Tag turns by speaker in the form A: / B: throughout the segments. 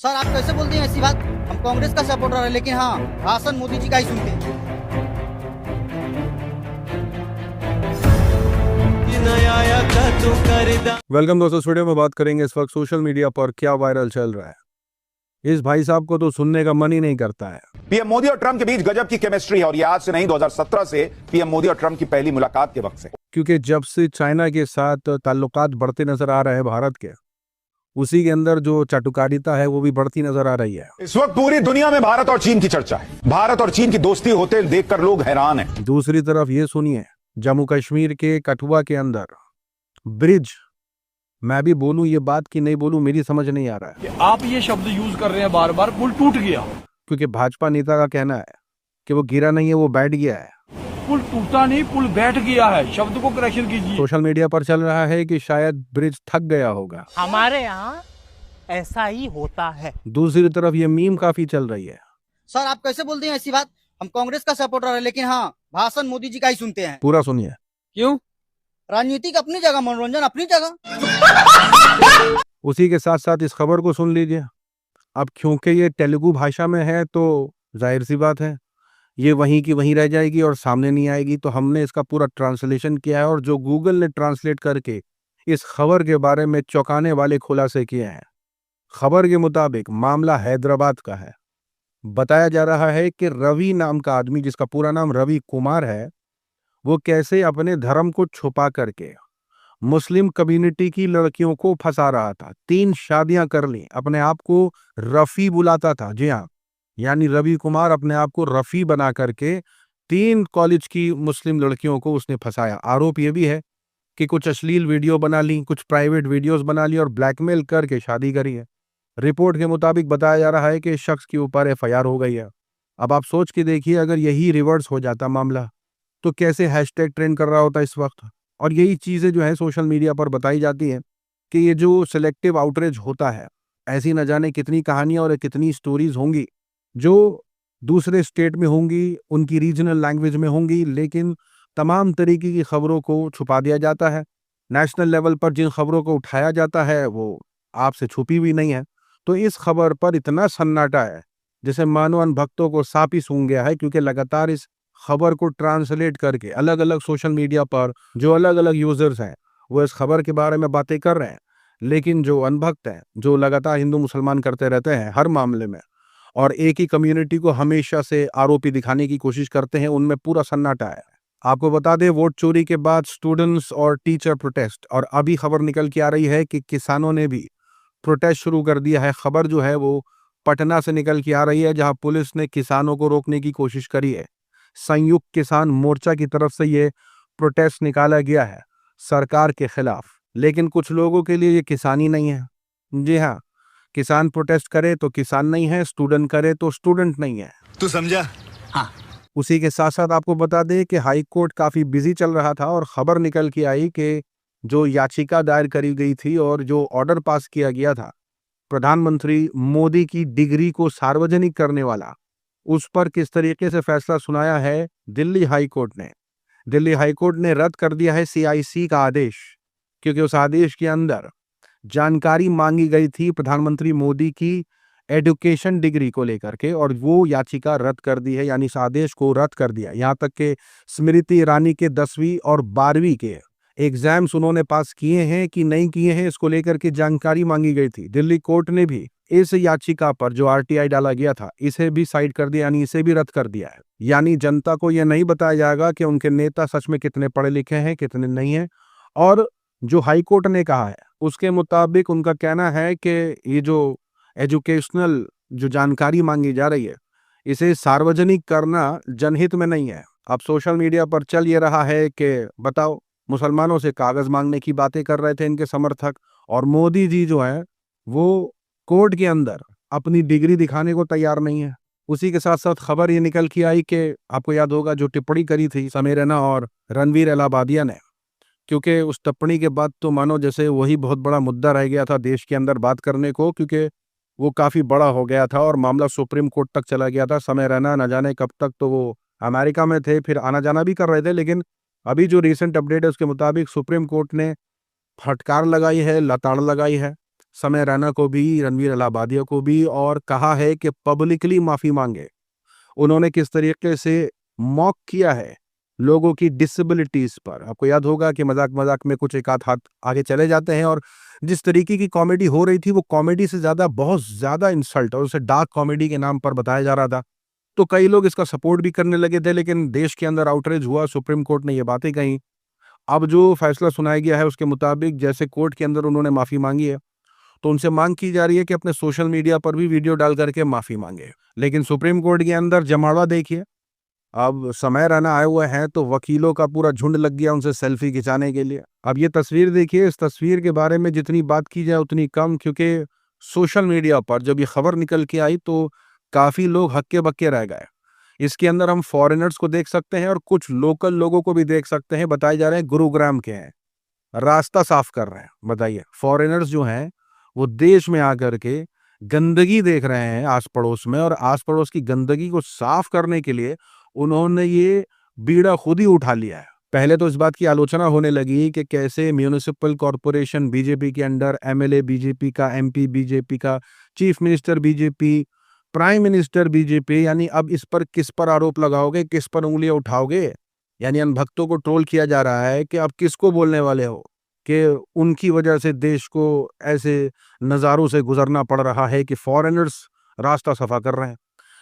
A: Sir आप कैसे बोलते हैं ऐसी बात। हम कांग्रेस का सपोर्टर है लेकिन हाँ भाषण मोदी जी का ही सुनते हैं।
B: वेलकम दोस्तों, इस वीडियो में बात करेंगे इस वक्त सोशल मीडिया पर क्या वायरल चल रहा है। इस भाई साहब को तो सुनने का मन ही नहीं करता है।
C: पीएम मोदी और ट्रंप के बीच गजब की केमिस्ट्री है और ये आज से नहीं 2017 से पीएम मोदी और ट्रंप की पहली मुलाकात के वक्त से।
B: क्योंकि जब से चाइना के साथ ताल्लुकात बढ़ते नजर आ रहे हैं भारत के, उसी के अंदर जो चाटुकारिता है वो भी बढ़ती नजर आ रही है।
C: इस वक्त पूरी दुनिया में भारत और चीन की चर्चा है। भारत और चीन की दोस्ती होते देखकर लोग हैरान हैं।
B: दूसरी तरफ ये सुनिए, जम्मू कश्मीर के कठुआ के अंदर ब्रिज, मैं भी बोलूं ये बात कि नहीं बोलूं मेरी समझ नहीं आ रहा है
D: कि आप ये शब्द यूज कर रहे हैं बार बार, पुल टूट गया।
B: क्योंकि भाजपा नेता का कहना है कि वो गिरा नहीं है, वो बैठ गया है।
D: पुल टूटा नहीं, पुल बैठ गया है। शब्द को करेक्शन कीजिए।
B: सोशल मीडिया पर चल रहा है कि शायद ब्रिज थक गया होगा।
E: हमारे यहाँ ऐसा ही होता है।
B: दूसरी तरफ ये मीम काफी चल रही है।
A: सर आप कैसे बोलते हैं ऐसी बात। हम कांग्रेस का सपोर्टर है लेकिन हाँ भाषण मोदी जी का ही सुनते हैं।
B: पूरा सुनिए।
A: क्यों? राजनीतिक अपनी जगह, मनोरंजन अपनी जगह।
B: उसी के साथ साथ इस खबर को सुन लीजिए। अब क्योंकि ये तेलुगु भाषा में है तो जाहिर सी बात है ये वहीं की वहीं रह जाएगी और सामने नहीं आएगी, तो हमने इसका पूरा ट्रांसलेशन किया है और जो गूगल ने ट्रांसलेट करके इस खबर के बारे में चौंकाने वाले खुलासे किए हैं। खबर के मुताबिक मामला हैदराबाद का है। बताया जा रहा है कि रवि नाम का आदमी, जिसका पूरा नाम रवि कुमार है, वो कैसे अपने धर्म को छुपा करके मुस्लिम कम्युनिटी की लड़कियों को फंसा रहा था। 3 शादियां कर ली, अपने आप को रफी बुलाता था। जी हाँ, यानी रवि कुमार अपने आप को रफी बना करके 3 कॉलेज की मुस्लिम लड़कियों को उसने फंसाया। आरोप ये भी है कि कुछ अश्लील वीडियो बना ली, कुछ प्राइवेट वीडियोस बना ली और ब्लैकमेल करके शादी करी है। रिपोर्ट के मुताबिक बताया जा रहा है कि इस शख्स के ऊपर एफआईआर हो गई है। अब आप सोच के देखिए, अगर यही रिवर्स हो जाता मामला तो कैसे हैशटैग ट्रेंड कर रहा होता इस वक्त। और यही चीजें जो है सोशल मीडिया पर बताई जाती हैं कि ये जो सिलेक्टिव आउटरीच होता है, ऐसी न जाने कितनी कहानियां और कितनी स्टोरीज होंगी जो दूसरे स्टेट में होंगी, उनकी रीजनल लैंग्वेज में होंगी, लेकिन तमाम तरीके की खबरों को छुपा दिया जाता है। नेशनल लेवल पर जिन खबरों को उठाया जाता है वो आपसे छुपी हुई नहीं है। तो इस खबर पर इतना सन्नाटा है जैसे मानो अन भक्तों को सांप ही सूंघ गया है, क्योंकि लगातार इस खबर को ट्रांसलेट करके अलग अलग सोशल मीडिया पर जो अलग अलग यूजर्स हैं वो इस खबर के बारे में बातें कर रहे हैं, लेकिन जो अनभक्त हैं, जो लगातार हिंदू मुसलमान करते रहते हैं हर मामले में और एक ही कम्युनिटी को हमेशा से आरोपी दिखाने की कोशिश करते हैं, उनमें पूरा सन्नाटा है। आपको बता दें, वोट चोरी के बाद स्टूडेंट्स और टीचर प्रोटेस्ट, और अभी खबर निकल के आ रही है कि किसानों ने भी प्रोटेस्ट शुरू कर दिया है। खबर जो है वो पटना से निकल के आ रही है, जहां पुलिस ने किसानों को रोकने की कोशिश करी है। संयुक्त किसान मोर्चा की तरफ से ये प्रोटेस्ट निकाला गया है सरकार के खिलाफ, लेकिन कुछ लोगों के लिए ये किसानी नहीं है। जी हाँ, किसान प्रोटेस्ट करे तो किसान नहीं है, स्टूडेंट करे तो स्टूडेंट नहीं है।
C: तू समझा?
E: हाँ।
B: उसी के साथ साथ आपको बता दें कि हाई कोर्ट काफी बिजी चल रहा था और खबर निकल के आई कि जो याचिका दायर करी गई थी और जो ऑर्डर पास किया गया था प्रधानमंत्री मोदी की डिग्री को सार्वजनिक करने वाला, उस पर किस तरीके से फैसला सुनाया है दिल्ली हाई कोर्ट ने। दिल्ली हाई कोर्ट ने रद्द कर दिया है सीआईसी का आदेश, क्योंकि उस आदेश के अंदर जानकारी मांगी गई थी प्रधानमंत्री मोदी की एजुकेशन डिग्री को लेकर के, और वो याचिका रद्द कर दी है, यानी इस आदेश को रद्द कर दिया। यहाँ तक कि स्मृति ईरानी के 10वीं और 12वीं के एग्जाम्स उन्होंने पास किए हैं कि नहीं किए हैं, इसको लेकर के जानकारी मांगी गई थी। दिल्ली कोर्ट ने भी इस याचिका पर जो आरटीआई डाला गया था इसे भी साइड कर दिया, यानी इसे भी रद्द कर दिया है। यानी जनता को यह नहीं बताया जाएगा कि उनके नेता सच में कितने पढ़े लिखे हैं, कितने नहीं हैं। और जो हाई कोर्ट ने कहा है उसके मुताबिक उनका कहना है कि ये जो एजुकेशनल जो जानकारी मांगी जा रही है इसे सार्वजनिक करना जनहित में नहीं है। अब सोशल मीडिया पर चल ये रहा है कि बताओ, मुसलमानों से कागज मांगने की बातें कर रहे थे इनके समर्थक, और मोदी जी जो है वो कोर्ट के अंदर अपनी डिग्री दिखाने को तैयार नहीं है। उसी के साथ साथ खबर ये निकल के आई कि आपको याद होगा जो टिप्पणी करी थी समय रैना और रणवीर इलाहाबादिया ने, क्योंकि उस टिप्पणी के बाद तो मानो जैसे वही बहुत बड़ा मुद्दा रह गया था देश के अंदर बात करने को, क्योंकि वो काफी बड़ा हो गया था और मामला सुप्रीम कोर्ट तक चला गया था। समय रैना न जाने कब तक तो वो अमेरिका में थे, फिर आना जाना भी कर रहे थे, लेकिन अभी जो रिसेंट अपडेट है उसके मुताबिक सुप्रीम कोर्ट ने फटकार लगाई है, लताड़ लगाई है समय रैना को भी, रणवीर इलाहाबादिया को भी, और कहा है कि पब्लिकली माफी मांगे। उन्होंने किस तरीके से मॉक किया है लोगों की डिसेबिलिटीज पर। आपको याद होगा कि मजाक मजाक में कुछ एक आध हाथ आगे चले जाते हैं, और जिस तरीके की कॉमेडी हो रही थी वो कॉमेडी से ज्यादा बहुत ज्यादा इंसल्ट, और उसे डार्क कॉमेडी के नाम पर बताया जा रहा था। तो कई लोग इसका सपोर्ट भी करने लगे थे, लेकिन देश के अंदर आउटरीच हुआ, सुप्रीम कोर्ट ने ये बातें कही। अब जो फैसला सुनाया गया है उसके मुताबिक जैसे कोर्ट के अंदर उन्होंने माफी मांगी है, तो उनसे मांग की जा रही है कि अपने सोशल मीडिया पर भी वीडियो डाल करके माफी मांगे। लेकिन सुप्रीम कोर्ट के अंदर जमावड़ा देखिए, अब समय रैना आए हुए हैं तो वकीलों का पूरा झुंड लग गया उनसे सेल्फी खिंचाने के लिए। अब ये तस्वीर देखिए, इस तस्वीर के बारे में जितनी बात की जाए उतनी कम, क्योंकि सोशल मीडिया पर जब ये खबर निकल के आई तो काफी लोग हक्के बक्के रह गए। इसके अंदर हम फॉरेनर्स को देख सकते हैं और कुछ लोकल लोगों को भी देख सकते हैं। बताए जा रहे हैं गुरुग्राम के हैं, रास्ता साफ कर रहे हैं। बताइए, फॉरेनर्स जो हैं वो देश में आकर के गंदगी देख रहे हैं आस पड़ोस में, और आस पड़ोस की गंदगी को साफ करने के लिए उन्होंने ये बीड़ा खुद ही उठा लिया है। पहले तो इस बात की आलोचना होने लगी कि कैसे म्यूनिसिपल कॉरपोरेशन बीजेपी के अंडर, एमएलए बीजेपी का, एमपी बीजेपी का, chief minister BJP, prime minister BJP, यानी अब इस पर किस पर आरोप लगाओगे, किस पर उंगलियां उठाओगे? यानी अनभक्तों को ट्रोल किया जा रहा है कि अब किसको बोलने वाले हो कि उनकी वजह से देश को ऐसे नज़ारों से गुजरना पड़ रहा है कि फॉरेनर्स रास्ता सफा कर रहे हैं।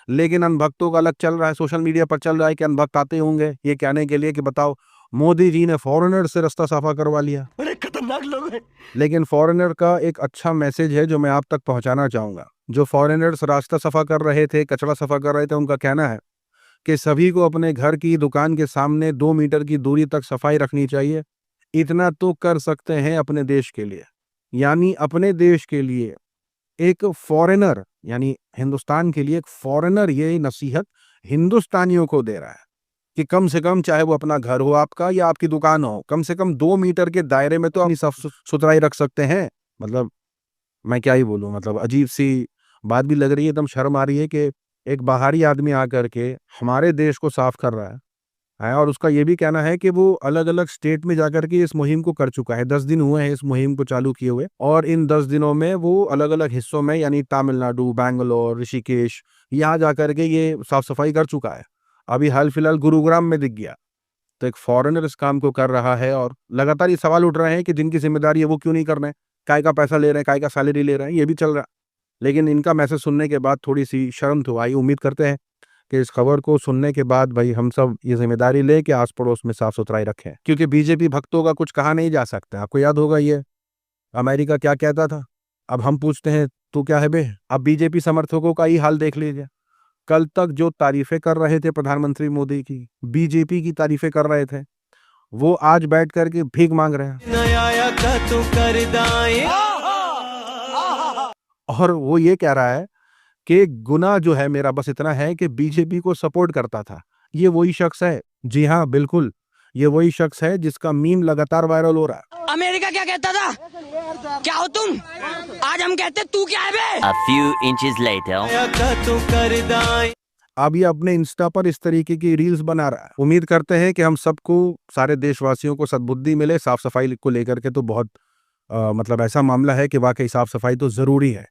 B: लेकिन अनभक्तों का अलग चल रहा है, सोशल मीडिया पर चल रहा है कि अनभक्त आते होंगे ये कहने के लिए कि बताओ मोदी जी ने फॉरेनर से रास्ता साफा करवा लिया।
E: बड़े खतरनाक लोग हैं।
B: लेकिन फॉरेनर का एक अच्छा मैसेज है जो मैं आप तक पहुंचाना चाहूंगा। जो फॉरेनर्स रास्ता सफा कर रहे थे, कचरा सफा कर रहे थे, उनका कहना है कि सभी को अपने घर की दुकान के सामने 2 मीटर की दूरी तक सफाई रखनी चाहिए। इतना तो कर सकते हैं अपने देश के लिए। यानी अपने देश के लिए एक फॉरेनर, यानी हिंदुस्तान के लिए एक फॉरेनर ये नसीहत हिंदुस्तानियों को दे रहा है कि कम से कम, चाहे वो अपना घर हो आपका या आपकी दुकान हो, कम से कम 2 मीटर के दायरे में तो अपनी साफ सुथराई रख सकते हैं। मतलब मैं क्या ही बोलूं, मतलब अजीब सी बात भी लग रही है, एकदम शर्म आ रही है कि एक बाहरी आदमी आकर के हमारे देश को साफ कर रहा है, और उसका ये भी कहना है कि वो अलग अलग स्टेट में जाकर के इस मुहिम को कर चुका है। 10 दिन हुए हैं इस मुहिम को चालू किए हुए, और इन 10 दिनों में वो अलग अलग हिस्सों में, यानी तमिलनाडु, बैंगलोर, ऋषिकेश, यहाँ जाकर के ये साफ सफाई कर चुका है। अभी हाल फिलहाल गुरुग्राम में दिख गया। तो एक फॉरेनर इस काम को कर रहा है, और लगातार ये सवाल उठ रहे हैं कि जिनकी जिम्मेदारी है वो क्यों नहीं कर रहे हैं, काय का पैसा ले रहे हैं, काय का सैलरी ले रहे हैं, ये भी चल रहा है। लेकिन इनका मैसेज सुनने के बाद थोड़ी सी शर्म तो आई। उम्मीद करते हैं कि इस खबर को सुनने के बाद भाई हम सब ये जिम्मेदारी ले कि आस पड़ोस में साफ सुथराई रखें, क्योंकि बीजेपी भक्तों का कुछ कहा नहीं जा सकता। आपको याद होगा ये अमेरिका क्या कहता था। अब हम पूछते हैं तू क्या है बे। अब बीजेपी समर्थकों का ही हाल देख लीजिए। कल तक जो तारीफें कर रहे थे प्रधानमंत्री मोदी की, बीजेपी की तारीफें कर रहे थे, वो आज बैठ करके भीख मांग रहे हैं। और वो ये कह रहा है कि गुनाह जो है मेरा बस इतना है कि बीजेपी को सपोर्ट करता था। ये वही शख्स है, जी हाँ बिल्कुल, ये वही शख्स है जिसका मीम लगातार वायरल हो रहा है।
F: अमेरिका क्या कहता था, क्या हो तुम, आज हम कहते तू क्या है बे।
G: A few inches later.
B: अब ये अपने इंस्टा पर इस तरीके की रील्स बना रहा है। उम्मीद करते हैं कि हम सबको, सारे देशवासियों को सद्बुद्धि मिले। साफ सफाई को लेकर के तो बहुत मतलब ऐसा मामला है कि वाकई साफ सफाई तो जरूरी है।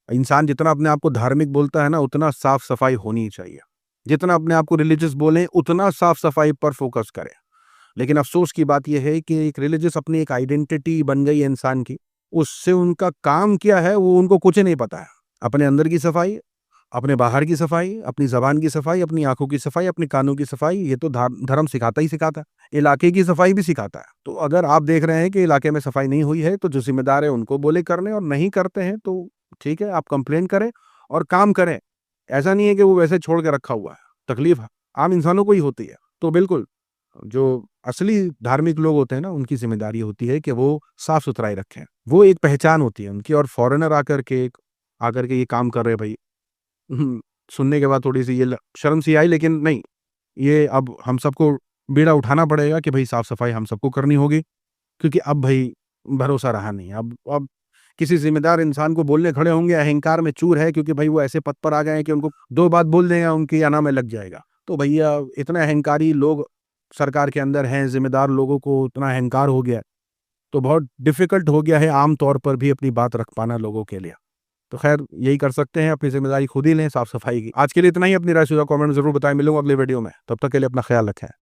B: इंसान जितना अपने आप को धार्मिक बोलता है ना, उतना साफ सफाई होनी चाहिए। जितना अपने आप को रिलीजियस बोले, उतना साफ सफाई पर फोकस करें। लेकिन अफसोस की बात यह है कि एक रिलीजियस अपनी एक आइडेंटिटी बन गई है इंसान की, उससे उनका काम क्या है वो उनको कुछ नहीं पता है। अपने अंदर की सफाई, अपने बाहर की सफाई, अपनी जबान की सफाई, अपनी आंखों की सफाई, अपने कानों की सफाई, ये तो धर्म सिखाता ही सिखाता है। इलाके की सफाई भी सिखाता है। तो अगर आप देख रहे हैं कि इलाके में सफाई नहीं हुई है, तो जो जिम्मेदार है उनको बोले करने, और नहीं करते हैं तो ठीक है, आप कंप्लेन करें और काम करें। ऐसा नहीं है कि वो वैसे छोड़ के रखा हुआ है। तकलीफ आम इंसानों को ही होती है। तो बिल्कुल जो असली धार्मिक लोग होते हैं ना, उनकी जिम्मेदारी होती है कि वो साफ सुथराई रखें। वो एक पहचान होती है उनकी। और फॉरेनर आकर के ये काम कर रहे भाई, सुनने के बाद थोड़ी सी ये शर्म सी आई। लेकिन नहीं, ये अब हम सबको बीड़ा उठाना पड़ेगा कि भाई साफ सफाई हम सबको करनी होगी, क्योंकि अब भाई भरोसा रहा नहीं। अब किसी जिम्मेदार इंसान को बोलने खड़े होंगे, अहंकार में चूर है, क्योंकि भाई वो ऐसे पद पर आ गए हैं कि उनको 2 बात बोल देंगे उनकी आना में लग जाएगा। तो भैया इतना अहंकारी लोग सरकार के अंदर हैं, जिम्मेदार लोगों को इतना अहंकार हो गया तो बहुत डिफिकल्ट हो गया है आम तौर पर भी अपनी बात रख पाना लोगों के लिए। तो खैर यही कर सकते हैं, अपनी जिम्मेदारी खुद ही लें साफ सफाई की। आज के लिए इतना ही। अपनी राय सुझाव कमेंट जरूर बताएं। मिलूंगा अगले वीडियो में, तब तक के लिए अपना ख्याल रखें।